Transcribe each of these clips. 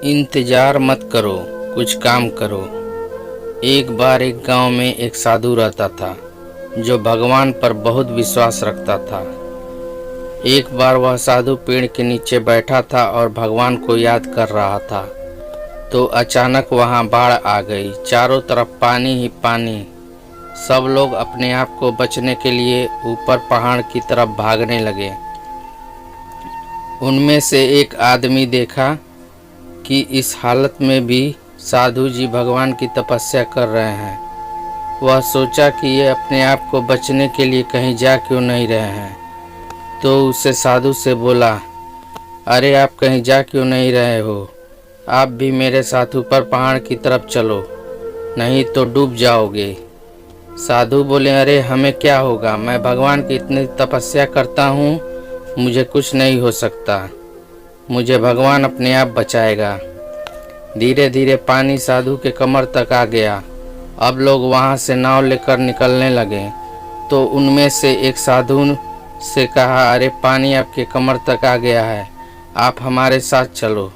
इंतजार मत करो, कुछ काम करो। एक बार एक गांव में एक साधु रहता था जो भगवान पर बहुत विश्वास रखता था। एक बार वह साधु पेड़ के नीचे बैठा था और भगवान को याद कर रहा था। तो अचानक वहां बाढ़ आ गई। चारों तरफ पानी ही पानी। सब लोग अपने आप को बचने के लिए ऊपर पहाड़ की तरफ भागने लगे। उनमें से एक आदमी देखा कि इस हालत में भी साधु जी भगवान की तपस्या कर रहे हैं। वह सोचा कि ये अपने आप को बचने के लिए कहीं जा क्यों नहीं रहे हैं। तो उसे साधु से बोला, अरे आप कहीं जा क्यों नहीं रहे हो? आप भी मेरे साथ ऊपर पहाड़ की तरफ चलो, नहीं तो डूब जाओगे। साधु बोले, अरे हमें क्या होगा, मैं भगवान की इतनी तपस्या करता हूँ, मुझे कुछ नहीं हो सकता, मुझे भगवान अपने आप बचाएगा। धीरे धीरे पानी साधु के कमर तक आ गया। अब लोग वहां से नाव लेकर निकलने लगे। तो उनमें से एक साधु से कहा, अरे पानी आपके कमर तक आ गया है, आप हमारे साथ चलो।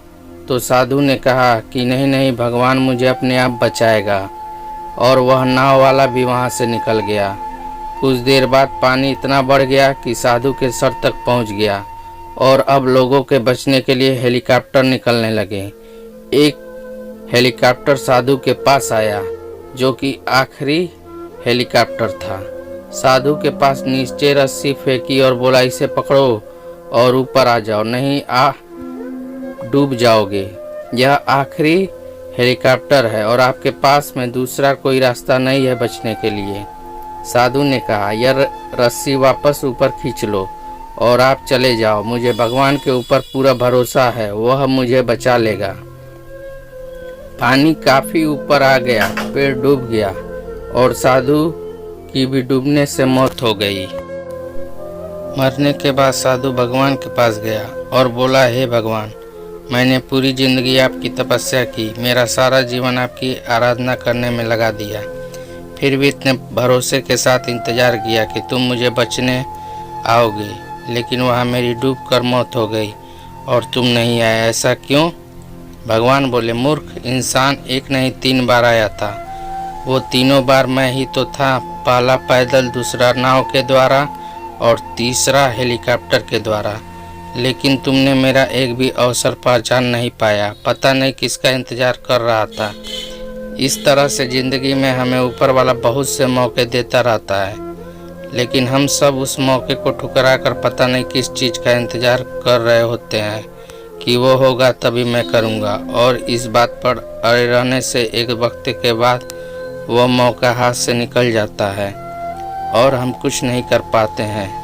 तो साधु ने कहा कि नहीं नहीं, भगवान मुझे अपने आप बचाएगा। और वह नाव वाला भी वहां से निकल गया। कुछ देर बाद पानी इतना बढ़ गया कि साधु के सर तक पहुंच गया। और अब लोगों के बचने के लिए हेलीकॉप्टर निकलने लगे। एक हेलीकॉप्टर साधु के पास आया, जो कि आखिरी हेलीकॉप्टर था। साधु के पास नीचे रस्सी फेंकी और बोला, इसे पकड़ो और ऊपर आ जाओ, नहीं डूब जाओगे। यह आखिरी हेलीकॉप्टर है और आपके पास में दूसरा कोई रास्ता नहीं है बचने के लिए। साधु ने कहा, यह रस्सी वापस ऊपर खींच लो और आप चले जाओ, मुझे भगवान के ऊपर पूरा भरोसा है, वह मुझे बचा लेगा। पानी काफी ऊपर आ गया, पेड़ डूब गया और साधु की भी डूबने से मौत हो गई। मरने के बाद साधु भगवान के पास गया और बोला, हे भगवान, मैंने पूरी जिंदगी आपकी तपस्या की, मेरा सारा जीवन आपकी आराधना करने में लगा दिया, फिर भी इतने भरोसे के साथ इंतजार किया कि तुम मुझे बचने आओगे, लेकिन वहाँ मेरी डूब कर मौत हो गई और तुम नहीं आए, ऐसा क्यों? भगवान बोले, मूर्ख इंसान, एक नहीं 3 बार आया था। वो तीनों बार मैं ही तो था, पहला पैदल, दूसरा नाव के द्वारा और तीसरा हेलीकॉप्टर के द्वारा। लेकिन तुमने मेरा एक भी अवसर पहचान नहीं पाया, पता नहीं किसका इंतजार कर रहा था। इस तरह से जिंदगी में हमें ऊपर वाला बहुत से मौके देता रहता है, लेकिन हम सब उस मौके को ठुकरा कर पता नहीं किस चीज़ का इंतजार कर रहे होते हैं कि वो होगा तभी मैं करूँगा। और इस बात पर अड़े रहने से एक वक्त के बाद वह मौका हाथ से निकल जाता है और हम कुछ नहीं कर पाते हैं।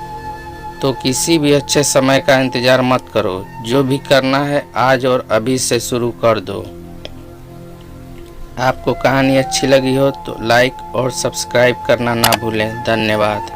तो किसी भी अच्छे समय का इंतजार मत करो, जो भी करना है आज और अभी से शुरू कर दो। आपको कहानी अच्छी लगी हो तो लाइक और सब्सक्राइब करना ना भूलें। धन्यवाद।